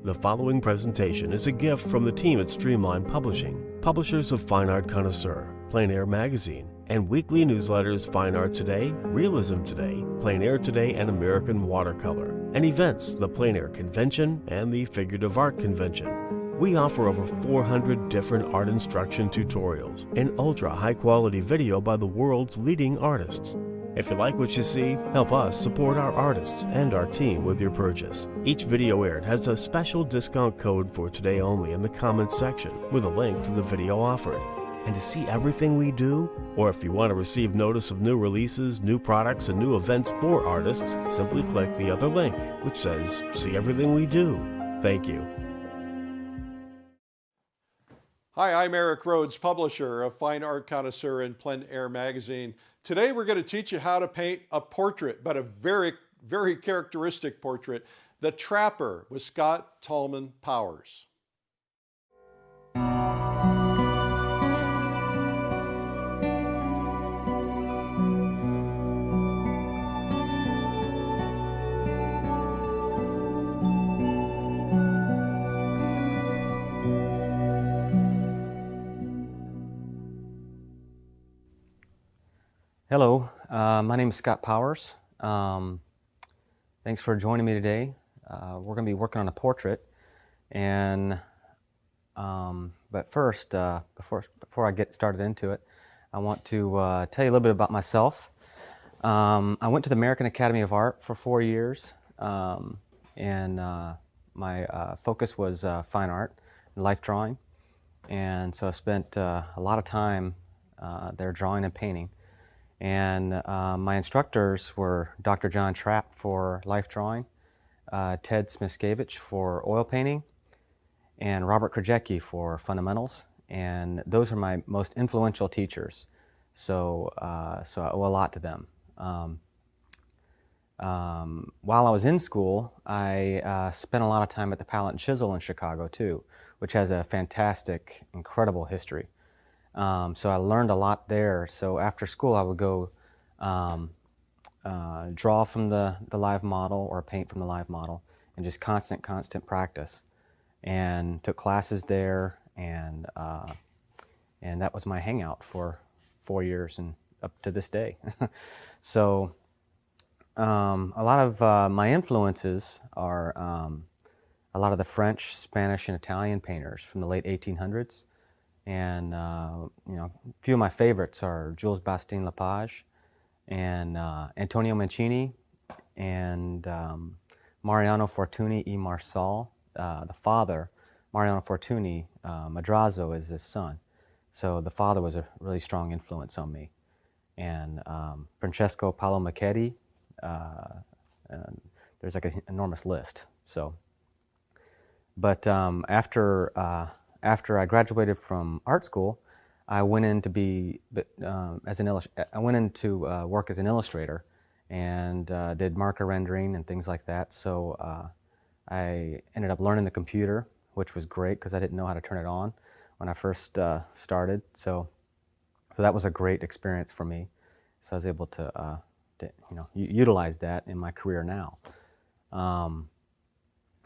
The following presentation is a gift from the team at Streamline Publishing, publishers of Fine Art Connoisseur, Plein Air Magazine, and weekly newsletters Fine Art Today, Realism Today, Plein Air Today, and American Watercolor, and events, the Plein Air Convention and the Figurative Art Convention. We offer over 400 different art instruction tutorials and ultra high-quality video by the world's leading artists. If you like what you see, help us support our artists and our team with your purchase. Each video aired has a special discount code for today only in the comments section with a link to the video offered. And to see everything we do, or if you want to receive notice of new releases, new products, and new events for artists, simply click the other link, which says, "See everything we do." Thank you. Hi, I'm Eric Rhodes, publisher of Fine Art Connoisseur and Plein Air Magazine. Today we're going to teach you how to paint a portrait, but a very, very characteristic portrait, The Trapper with Scott Tallman Powers. Hello, my name is Scott Powers. Thanks for joining me today. We're going to be working on a portrait, and but first, before I get started into it, I want to tell you a little bit about myself. I went to the American Academy of Art for 4 years, and my focus was fine art and life drawing, and so I spent a lot of time there drawing and painting. And my instructors were Dr. John Trapp for life drawing, Ted Smiskevich for oil painting, and Robert Krajewski for fundamentals. And those are my most influential teachers. So I owe a lot to them. While I was in school, I spent a lot of time at the Palette and Chisel in Chicago too, which has a fantastic, incredible history. So I learned a lot there. So after school, I would go draw from the live model or paint from the live model, and just constant practice. And took classes there, and that was my hangout for 4 years and up to this day. So a lot of my influences are a lot of the French, Spanish, and Italian painters from the late 1800s. And you know, a few of my favorites are Jules Bastien-Lepage and Antonio Mancini and Mariano Fortuny y Marsal. The father, Mariano Fortuny, Madrazo is his son. So the father was a really strong influence on me. And Francesco Paolo Macchetti, there's like an enormous list. So, but after I graduated from art school, I went in to be work as an illustrator, and did marker rendering and things like that. So I ended up learning the computer, which was great because I didn't know how to turn it on when I first started. So that was a great experience for me. So I was able to utilize that in my career now.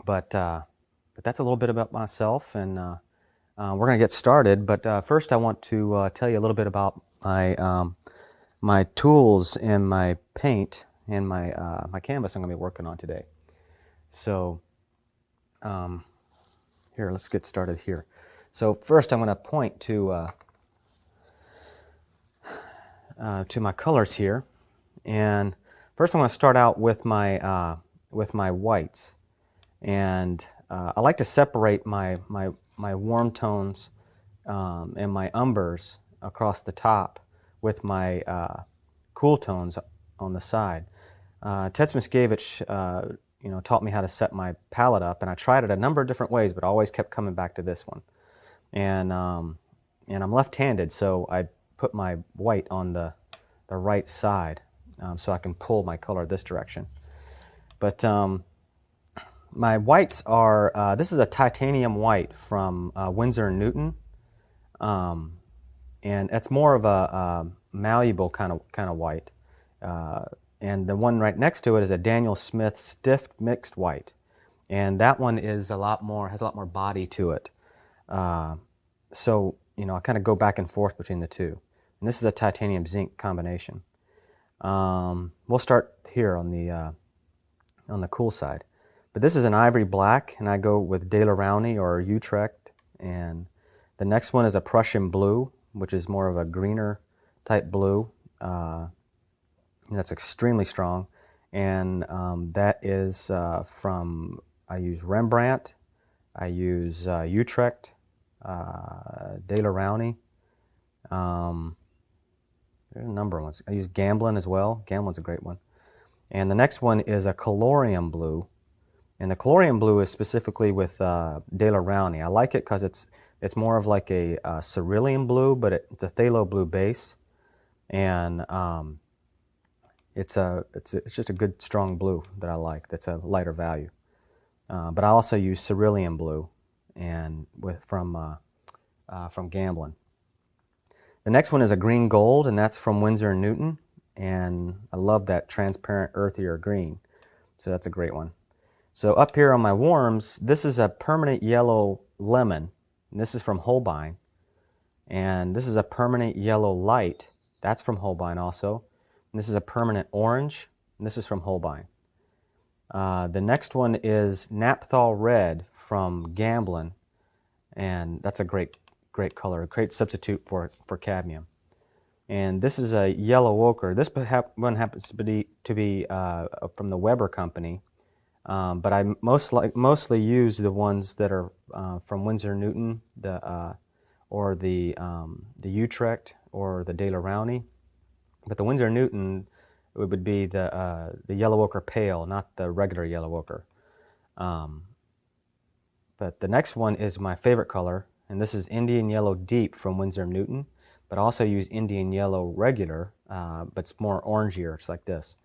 But that's a little bit about myself, and we're going to get started, but first I want to tell you a little bit about my tools and my paint and my canvas I'm going to be working on today. So here, let's get started here. So first I'm going to point to my colors here, and first I'm going to start out with my whites, and I like to separate my warm tones and my umbers across the top with my cool tones on the side. Ted Smiskevich taught me how to set my palette up, and I tried it a number of different ways, but I always kept coming back to this one. And I'm left-handed, so I put my white on the right side so I can pull my color this direction. But my whites are, this is a titanium white from Winsor & Newton, and it's more of a malleable kind of white. And the one right next to it is a Daniel Smith stiff mixed white. and that one is has a lot more body to it. So, you know, I kind of go back and forth between the two. And this is a titanium zinc combination. We'll start here on the cool side. But this is an ivory black, and I go with De La Rowney or Utrecht. And the next one is a Prussian blue, which is more of a greener type blue. That's extremely strong. And that is I use Rembrandt, I use Utrecht, De La Rowney. There's a number of ones. I use Gamblin as well. Gamblin's a great one. And the next one is a Colorium blue. And the Colorium blue is specifically with De La Rowney. I like it because it's more of like a cerulean blue, but it's a phthalo blue base. And it's just a good strong blue that I like. That's a lighter value. But I also use cerulean blue and from Gamblin. The next one is a green gold, and that's from Winsor & Newton. And I love that transparent, earthier green. So that's a great one. So up here on my warms, this is a permanent yellow lemon. And this is from Holbein. And this is a permanent yellow light. That's from Holbein also. And this is a permanent orange. And this is from Holbein. The next one is Naphthol red from Gamblin. And that's a great color, a great substitute for cadmium. And this is a yellow ochre. This one happens to be from the Weber company, but I mostly use the ones that are from Winsor & Newton, or the Utrecht or the De La Rowney. But the Winsor & Newton would be the yellow ochre pale, not the regular yellow ochre. But the next one is my favorite color, and this is Indian Yellow Deep from Winsor & Newton. But I also use Indian Yellow Regular, but it's more orangier. It's like this.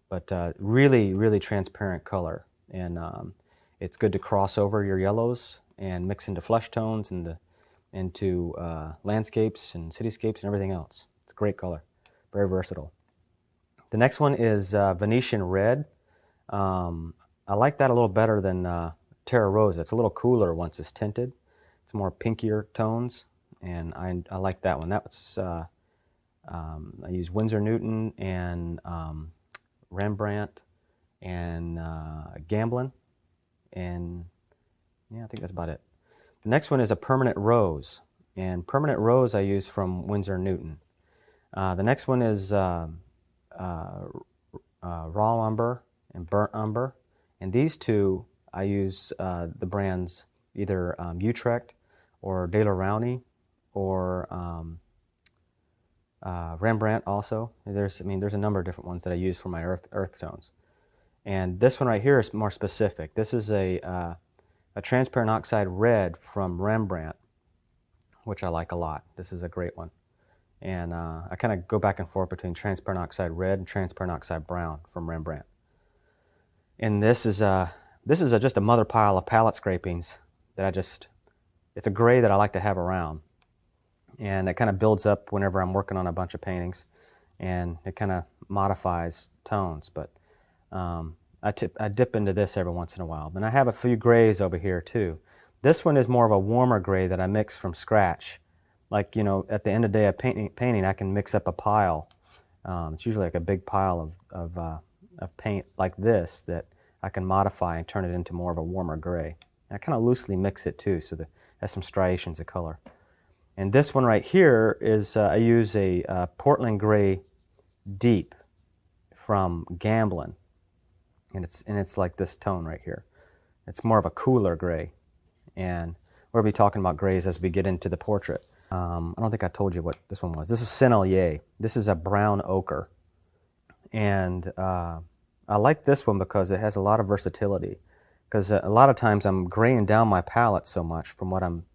But really, really transparent color. And it's good to cross over your yellows and mix into flesh tones and into landscapes and cityscapes and everything else. It's a great color. Very versatile. The next one is Venetian Red. I like that a little better than Terra Rosa. It's a little cooler once it's tinted. It's more pinkier tones. And I like that one. That was I use Winsor & Newton and Rembrandt and Gamblin, and yeah, I think that's about it. The next one is a Permanent Rose, and Permanent Rose I use from Winsor & Newton. The next one is Raw Umber and Burnt Umber, and these two I use the brands either Utrecht or De La Rowney, or Rembrandt also. There's a number of different ones that I use for my earth tones. And this one right here is more specific. This is a transparent oxide red from Rembrandt, which I like a lot. This is a great one. And I kind of go back and forth between transparent oxide red and transparent oxide brown from Rembrandt. And this is just a mother pile of palette scrapings that it's a gray that I like to have around. And it kind of builds up whenever I'm working on a bunch of paintings, and it kind of modifies tones. But I dip into this every once in a while. And I have a few grays over here too. This one is more of a warmer gray that I mix from scratch. Like, you know, at the end of the day of painting, I can mix up a pile. It's usually like a big pile of paint like this that I can modify and turn it into more of a warmer gray. And I kind of loosely mix it too, so that it has some striations of color. And this one right here is, I use a Portland Gray Deep from Gamblin. And it's like this tone right here. It's more of a cooler gray. And we'll be talking about grays as we get into the portrait. I don't think I told you what this one was. This is Sennelier. This is a brown ochre. And I like this one because it has a lot of versatility. Because a lot of times I'm graying down my palette so much from what I'm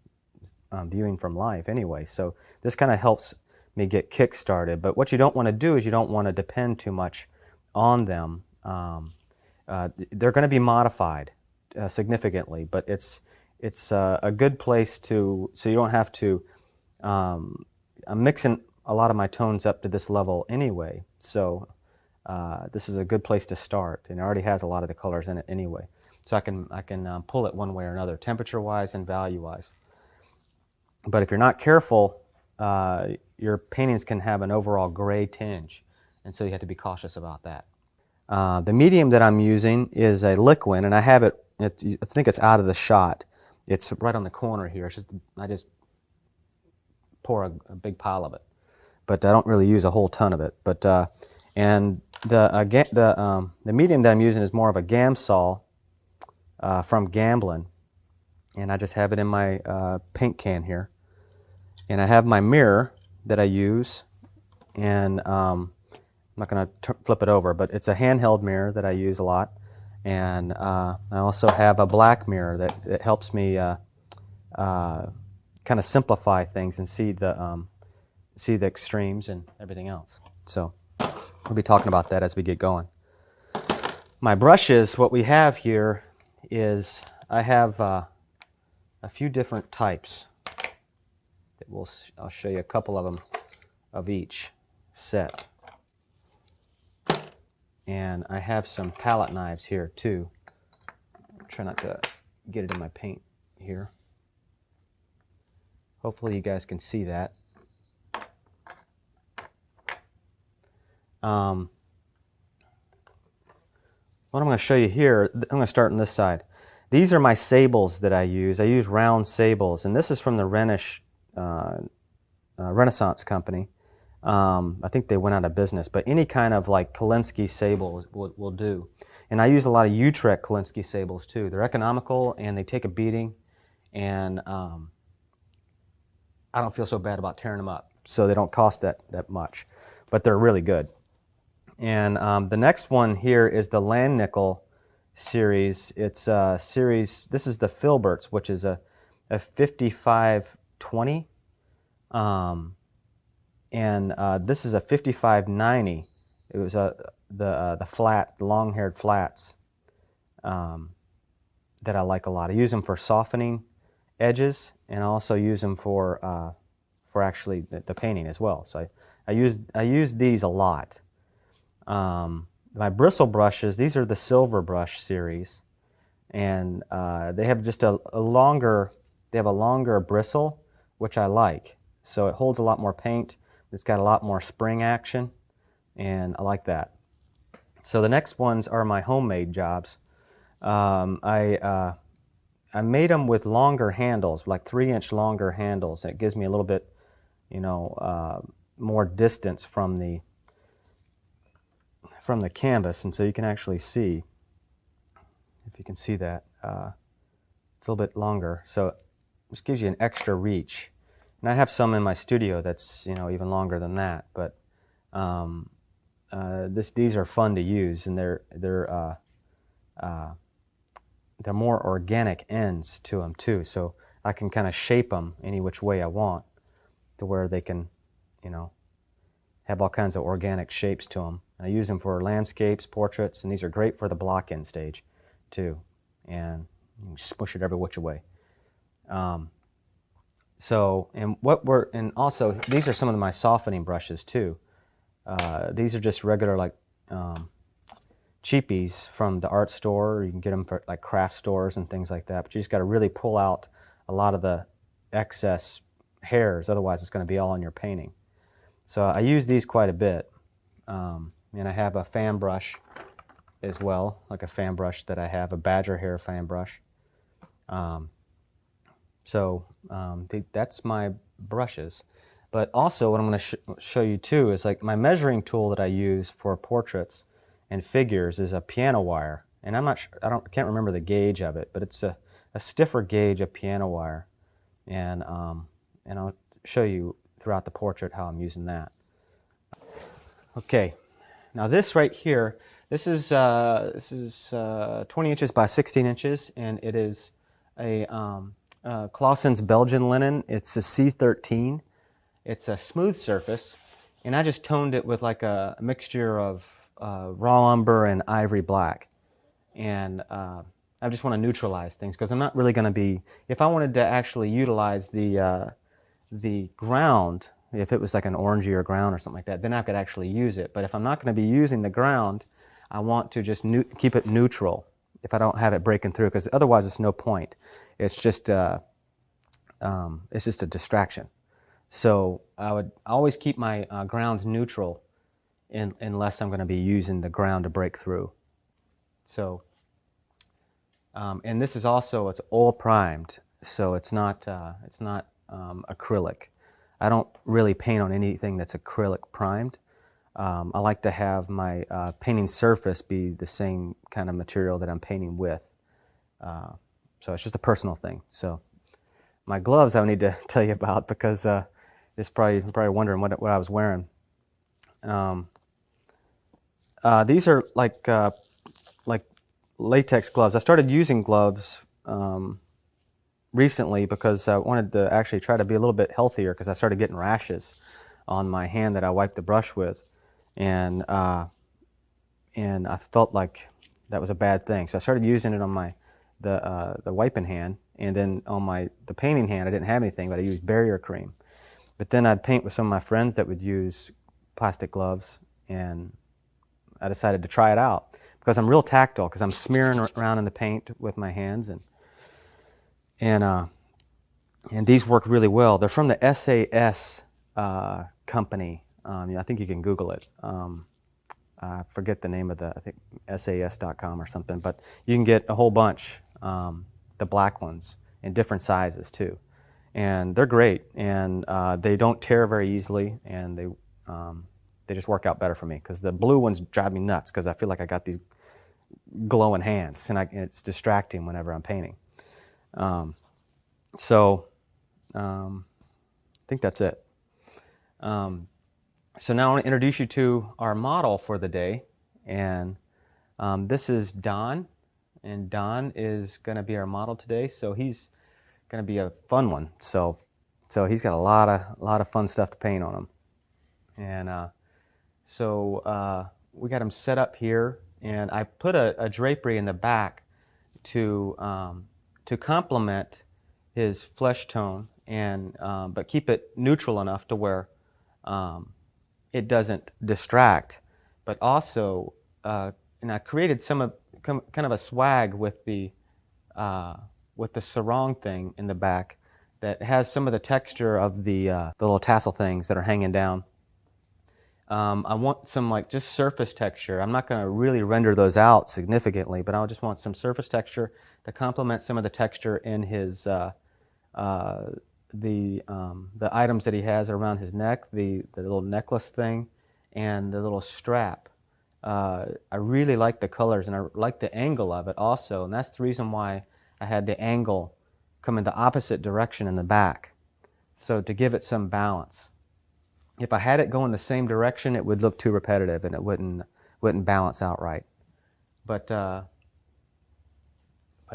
viewing from life anyway. So this kind of helps me get kick-started. But what you don't want to do is you don't want to depend too much on them. They're going to be modified significantly, but it's a good place so you don't have to, I'm mixing a lot of my tones up to this level anyway, so this is a good place to start, and it already has a lot of the colors in it anyway. So I can pull it one way or another, temperature-wise and value-wise. But if you're not careful, your paintings can have an overall gray tinge, and so you have to be cautious about that. The medium that I'm using is a liquid, and I have it, I think it's out of the shot. It's right on the corner here. I just pour a big pile of it, but I don't really use a whole ton of it. But and the medium that I'm using is more of a Gamsol from Gamblin, and I just have it in my paint can here. And I have my mirror that I use, and I'm not going to flip it over, but it's a handheld mirror that I use a lot. And I also have a black mirror that helps me kind of simplify things and see the extremes and everything else. So we'll be talking about that as we get going. My brushes, what we have here is I have a few different types. I'll show you a couple of them of each set. And I have some palette knives here too. Try not to get it in my paint here. Hopefully you guys can see that. What I'm going to show you here, I'm going to start on this side. These are my sables that I use. I use round sables, and this is from the Renaissance company. I think they went out of business, but any kind of like Kolinsky sable will do. And I use a lot of Utrecht Kolinsky sables too. They're economical and they take a beating, and I don't feel so bad about tearing them up. So they don't cost that much, but they're really good. And the next one here is the Land Nickel series. It's a series, this is the Filberts, which is a 5520. This is a 5590. It was the long-haired flats that I like a lot. I use them for softening edges, and I also use them for actually the painting as well. So I use these a lot. My bristle brushes, these are the Silver Brush series, and they have just a longer bristle, which I like. So it holds a lot more paint. It's got a lot more spring action, and I like that. So the next ones are my homemade jobs. I made them with longer handles, like 3-inch longer handles. It gives me a little bit, more distance from the canvas, and so you can actually see, if you can see that, it's a little bit longer. So it just gives you an extra reach. And I have some in my studio that's even longer than that, but these are fun to use, and they're more organic ends to them too. So I can kind of shape them any which way I want, to where they can, have all kinds of organic shapes to them. And I use them for landscapes, portraits, and these are great for the block-in stage too. And you can smush it every which way. And also these are some of my softening brushes too. These are just regular cheapies from the art store. You can get them for like craft stores and things like that. But you just got to really pull out a lot of the excess hairs, otherwise it's going to be all in your painting. So I use these quite a bit. And I have a fan brush as well, like a fan brush that I have, a badger hair fan brush. That's my brushes. But also what I'm going to show you too is like my measuring tool that I use for portraits and figures is a piano wire. And I can't remember the gauge of it, but it's a stiffer gauge of piano wire. And I'll show you throughout the portrait how I'm using that. Okay, now this right here, this is 20 inches by 16 inches, and it is a Clausen's Belgian linen. It's a C13. It's a smooth surface, and I just toned it with like a mixture of raw umber and ivory black. And I just want to neutralize things, because I'm not really going to be, if I wanted to actually utilize the ground, if it was like an orangier ground or something like that, then I could actually use it. But if I'm not going to be using the ground, I want to just keep it neutral. if I don't have it breaking through, because otherwise it's no point. It's just a distraction. So I would always keep my grounds neutral unless I'm going to be using the ground to break through. So, and this is also, it's oil primed, so it's not acrylic. I don't really paint on anything that's acrylic primed. I like to have my painting surface be the same kind of material that I'm painting with. So it's just a personal thing. So my gloves I need to tell you about, because you're probably wondering what I was wearing. These are like latex gloves. I started using gloves recently because I wanted to actually try to be a little bit healthier, because I started getting rashes on my hand that I wiped the brush with, and I felt like that was a bad thing. So I started using it on the wiping hand, and then on the painting hand I didn't have anything, but I used barrier cream. But then I'd paint with some of my friends that would use plastic gloves, and I decided to try it out because I'm real tactile, because I'm smearing around in the paint with my hands, and these work really well. They're from the SAS company. I think you can Google it. I forget the name of I think SAS.com or something, but you can get a whole bunch, the black ones, in different sizes too. And they're great, and they don't tear very easily, and they just work out better for me, because the blue ones drive me nuts, because I feel like I got these glowing hands, and it's distracting whenever I'm painting. So I think that's it. So now I want to introduce you to our model for the day, and this is Don, and Don is going to be our model today. So he's going to be a fun one. So he's got a lot of fun stuff to paint on him, and so we got him set up here, and I put a drapery in the back to complement his flesh tone, and but keep it neutral enough to where it doesn't distract. But also, and I created kind of a swag with the sarong thing in the back that has some of the texture of the little tassel things that are hanging down. I want some just surface texture. I'm not going to really render those out significantly, but I just want some surface texture to complement some of the texture in his the items that he has around his neck, the little necklace thing, and the little strap. I really like the colors, and I like the angle of it also, and that's the reason why I had the angle come in the opposite direction in the back, so to give it some balance. If I had it go in the same direction, it would look too repetitive, and it wouldn't balance out right. But I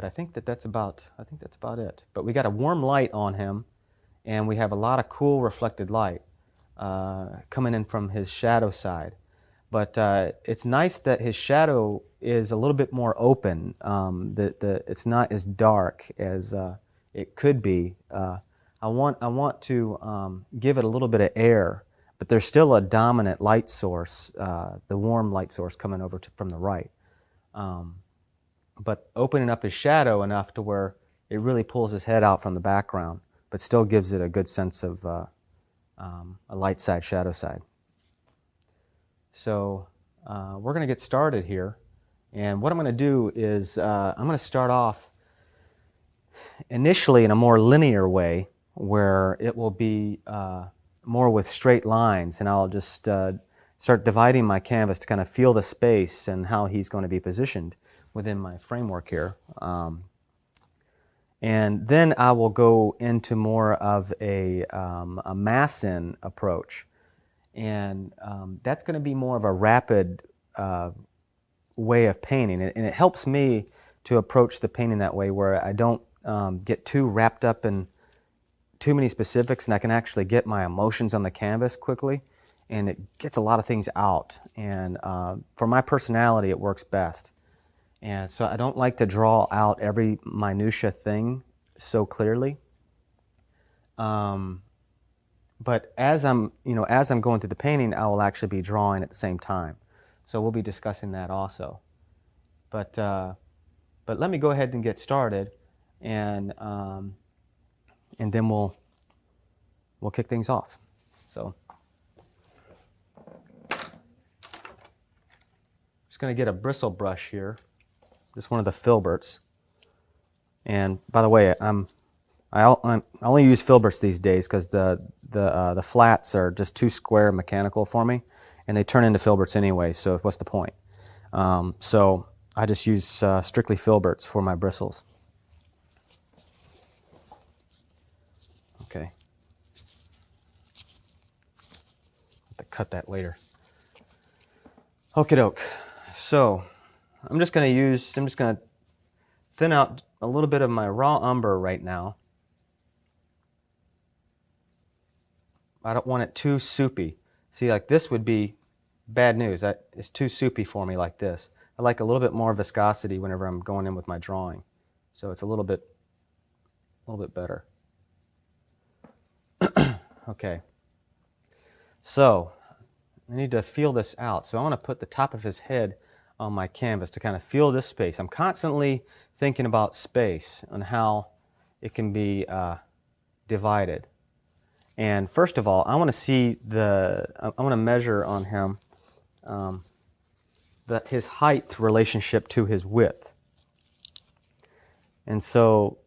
think that's about it. But we got a warm light on him, and we have a lot of cool reflected light coming in from his shadow side. But it's nice that his shadow is a little bit more open. It's not as dark as it could be. I want to give it a little bit of air, but there's still a dominant light source, the warm light source coming over from the right. But opening up his shadow enough to where it really pulls his head out from the background, but still gives it a good sense of a light side, shadow side. So we're going to get started here, and what I'm going to do is I'm going to start off initially in a more linear way, where it will be more with straight lines, and I'll just start dividing my canvas to kind of feel the space and how he's going to be positioned within my framework here. And then I will go into more of a mass-in approach, and that's going to be more of a rapid way of painting, and it helps me to approach the painting that way, where I don't get too wrapped up in too many specifics, and I can actually get my emotions on the canvas quickly, and it gets a lot of things out. And for my personality, it works best. And so I don't like to draw out every minutia thing so clearly. But as I'm going through the painting, I will actually be drawing at the same time. So we'll be discussing that also. But But let me go ahead and get started, and then we'll kick things off. So just going to get a bristle brush here, just one of the filberts. And by the way, I only use filberts these days because the flats are just too square and mechanical for me, and they turn into filberts anyway. So what's the point? So I just use strictly filberts for my bristles. Okay. Have to cut that later. Okie doke. So I'm just going to thin out a little bit of my raw umber right now. I don't want it too soupy. See, like this would be bad news. It's too soupy for me like this. I like a little bit more viscosity whenever I'm going in with my drawing. So it's a little bit better. Okay. So I need to feel this out. So I want to put the top of his head on my canvas to kind of feel this space. I'm constantly thinking about space and how it can be divided. And first of all, I want to see I want to measure on him his height relationship to his width. And so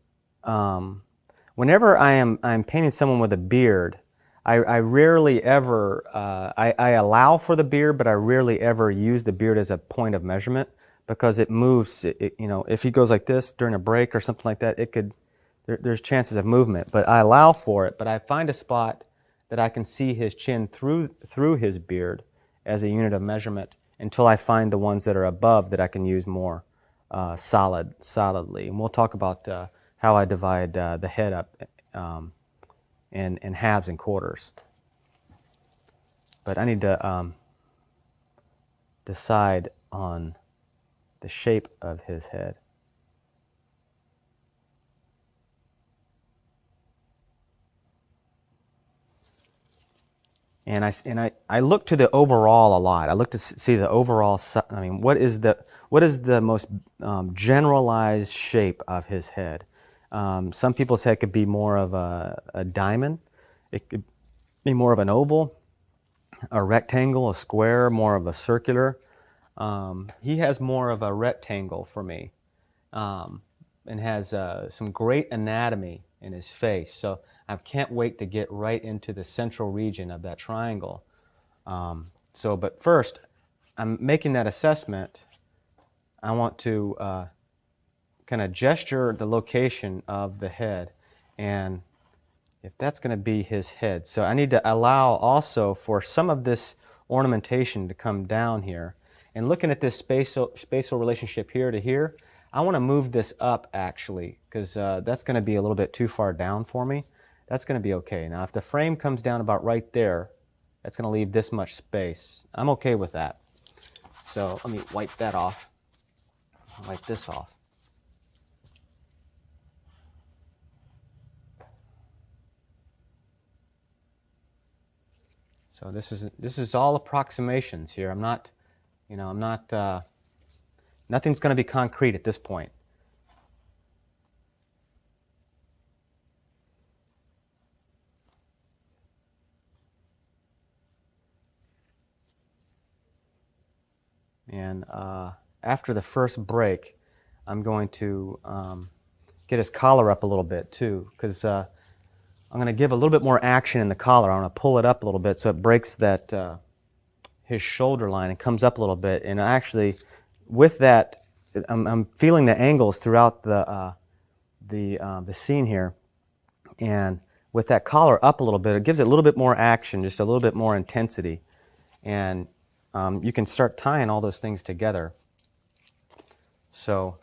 whenever I'm painting someone with a beard, I rarely ever, I allow for the beard, but I rarely ever use the beard as a point of measurement because it moves, you know, if he goes like this during a break or something like that, there's chances of movement, but I allow for it. But I find a spot that I can see his chin through his beard as a unit of measurement until I find the ones that are above that I can use more solidly. And we'll talk about how I divide the head up in halves and quarters. But I need to decide on the shape of his head. And I look to the overall a lot. I look to see the overall. I mean, what is the most generalized shape of his head? Some people's head could be more of a diamond. It could be more of an oval, a rectangle, a square, more of a circular. He has more of a rectangle for me, and has some great anatomy in his face. So I can't wait to get right into the central region of that triangle. But first, I'm making that assessment. I want to kind of gesture the location of the head, and if that's going to be his head. So I need to allow also for some of this ornamentation to come down here. And looking at this spatial relationship here to here, I want to move this up actually, because that's going to be a little bit too far down for me. That's going to be okay. Now if the frame comes down about right there, that's going to leave this much space. I'm okay with that. So let me wipe that off. Wipe this off. So this is all approximations here. I'm not, nothing's going to be concrete at this point. And after the first break, I'm going to get his collar up a little bit too, because I'm going to give a little bit more action in the collar. I'm going to pull it up a little bit so it breaks that his shoulder line and comes up a little bit. And actually, with that, I'm feeling the angles throughout the scene here, and with that collar up a little bit, it gives it a little bit more action, just a little bit more intensity, and you can start tying all those things together. So.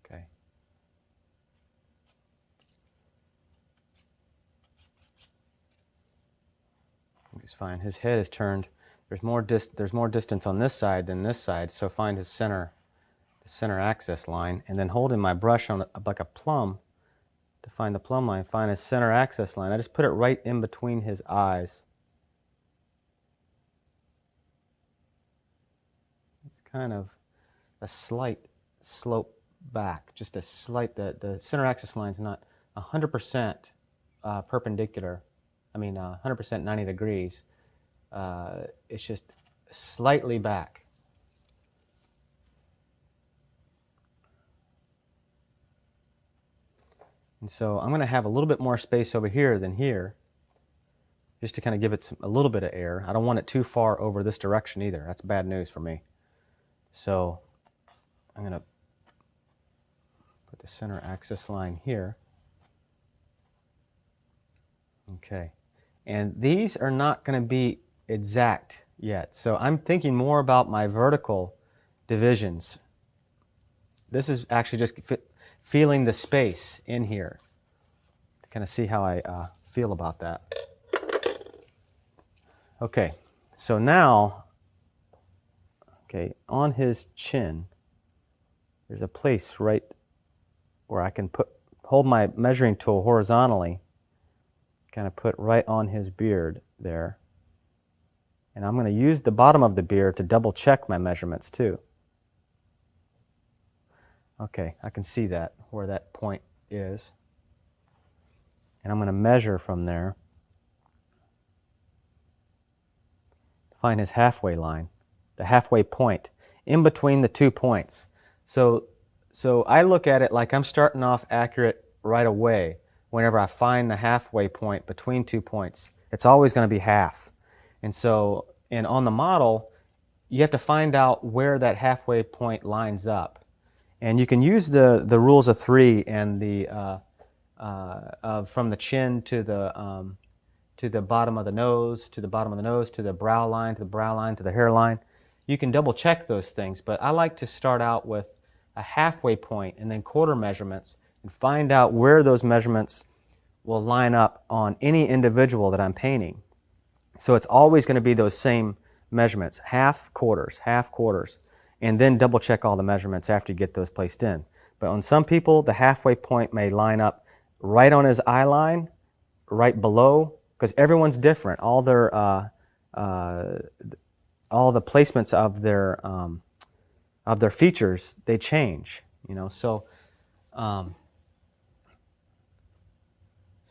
Okay. It's fine. His head is turned. There's more distance on this side than this side. So find his center, the center axis line, and then holding my brush on like a plumb to find the plumb line. Find his center axis line. I just put it right in between his eyes. It's kind of a slight slope back, just a slight, the center axis line is not 100% perpendicular, 100% 90 degrees. It's just slightly back. And so I'm going to have a little bit more space over here than here, just to kind of give it a little bit of air. I don't want it too far over this direction either. That's bad news for me. So I'm going to put the center axis line here. Okay. And these are not going to be exact yet. So I'm thinking more about my vertical divisions. This is actually just feeling the space in here to kind of see how I feel about that. Okay, so now, on his chin, there's a place right where I can hold my measuring tool horizontally, kind of put right on his beard there. And I'm going to use the bottom of the beard to double check my measurements too. Okay, I can see that, where that point is. And I'm going to measure from there. Find his halfway line, the halfway point, in between the 2 points. So I look at it like I'm starting off accurate right away whenever I find the halfway point between 2 points. It's always going to be half. And on the model, you have to find out where that halfway point lines up. And you can use the rules of 3 and from the chin to the bottom of the nose, to the bottom of the nose, to the brow line, to the brow line, to the hairline. You can double check those things, but I like to start out with a halfway point and then quarter measurements and find out where those measurements will line up on any individual that I'm painting. So it's always going to be those same measurements, half, quarters, and then double check all the measurements after you get those placed in. But on some people, the halfway point may line up right on his eye line, right below, because everyone's different. All the placements of their features, they change. So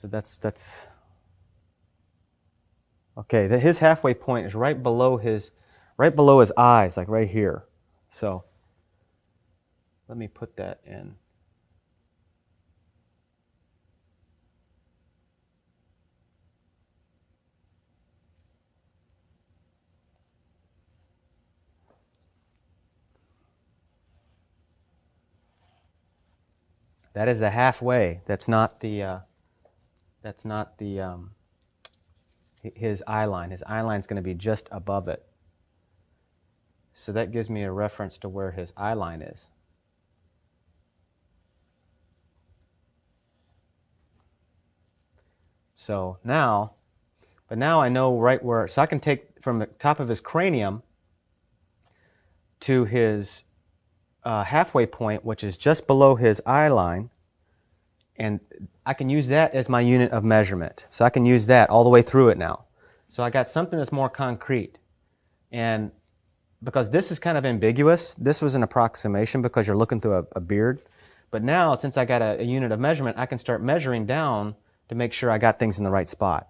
that's okay. His halfway point is right below his eyes, like right here. So let me put that in. That is the halfway. That's not the his eye line. His eye line is going to be just above it. So that gives me a reference to where his eye line is. So now I know right where, so I can take from the top of his cranium to his halfway point, which is just below his eye line, and I can use that as my unit of measurement. So I can use that all the way through it now. So I got something that's more concrete. And because this is kind of ambiguous, this was an approximation because you're looking through a beard. But now, since I got a unit of measurement, I can start measuring down to make sure I got things in the right spot.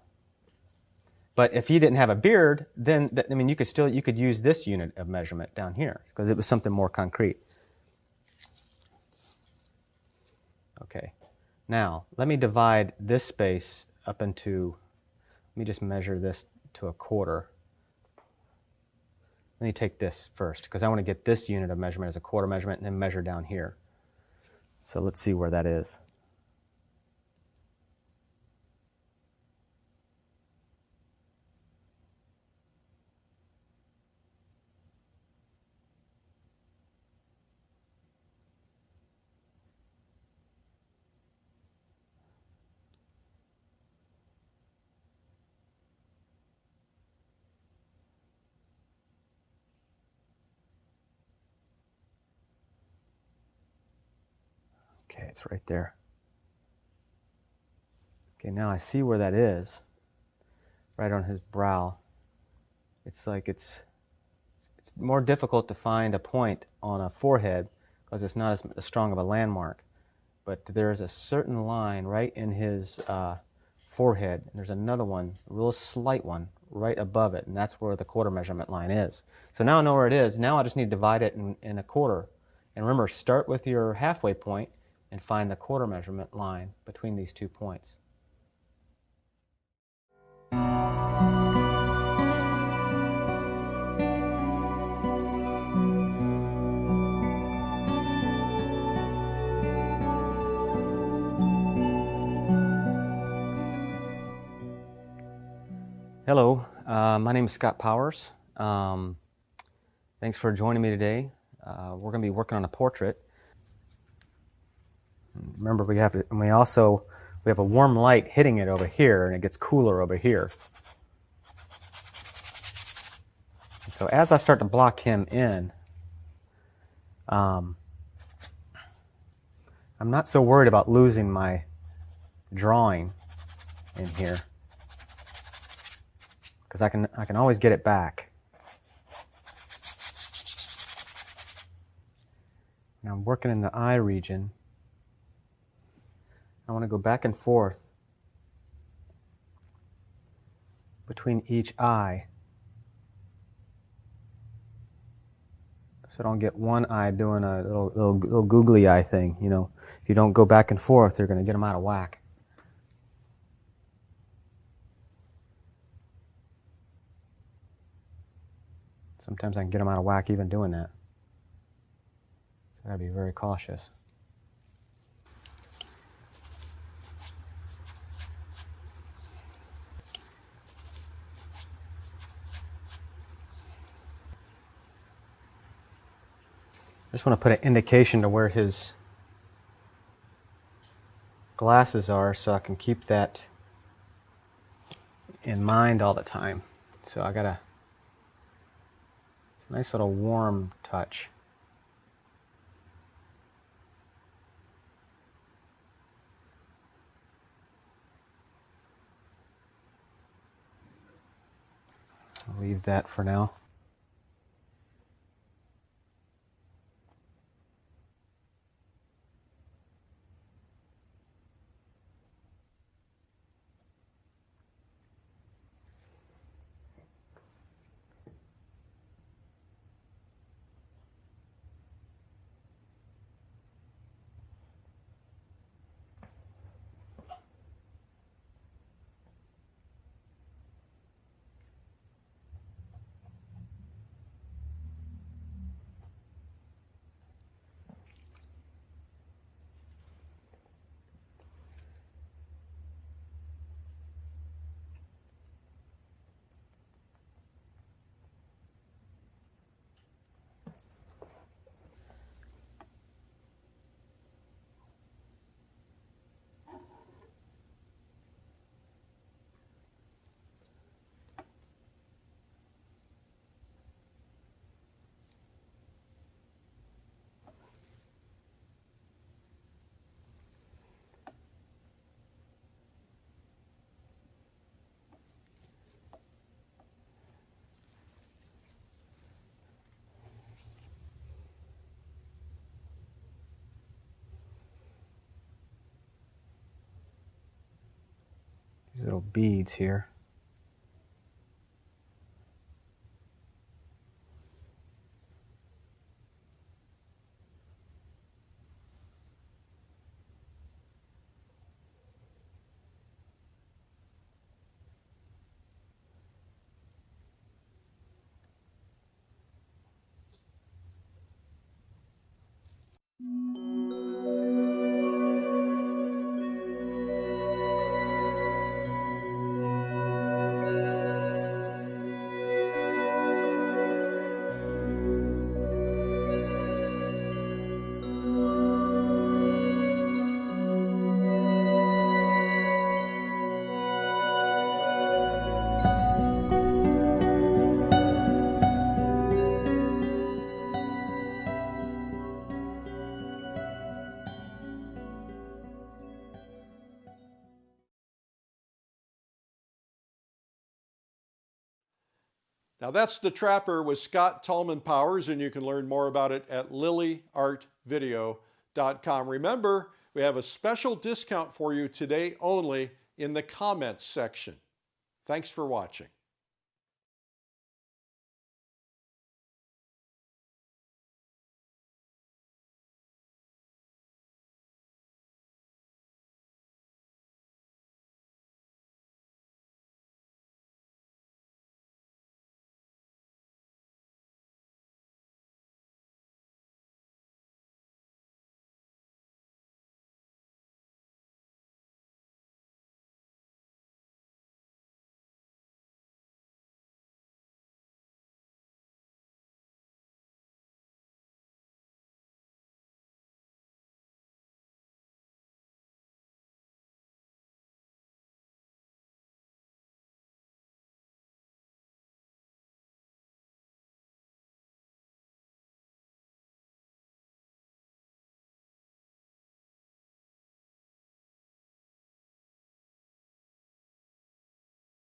But if he didn't have a beard, then you could use this unit of measurement down here because it was something more concrete. Okay. Now, let me divide this space up into, let me just measure this to a quarter. Let me take this first because I want to get this unit of measurement as a quarter measurement and then measure down here. So let's see where that is. Okay, it's right there. Okay, now I see where that is, right on his brow. It's like it's it's more difficult to find a point on a forehead because it's not as strong of a landmark. But there's a certain line right in his forehead, and there's another one, a real slight one, right above it, and that's where the quarter measurement line is. So now I know where it is. Now I just need to divide it in a quarter. And remember, start with your halfway point and find the quarter measurement line between these 2 points. Hello, my name is Scott Powers. Thanks for joining me today. We're going to be working on a portrait. Remember, we have a warm light hitting it over here, and it gets cooler over here. So as I start to block him in, I'm not so worried about losing my drawing in here, because I can always get it back. Now I'm working in the eye region. I want to go back and forth between each eye, so I don't get one eye doing a little googly eye thing. You know, if you don't go back and forth, you're going to get them out of whack. Sometimes I can get them out of whack even doing that. So I gotta be very cautious. I just want to put an indication to where his glasses are so I can keep that in mind all the time. So I got it's a nice little warm touch. I'll leave that for now. These little beads here. Now that's The Trapper with Scott Tallman Powers, and you can learn more about it at lilyartvideo.com. Remember, we have a special discount for you today only in the comments section. Thanks for watching.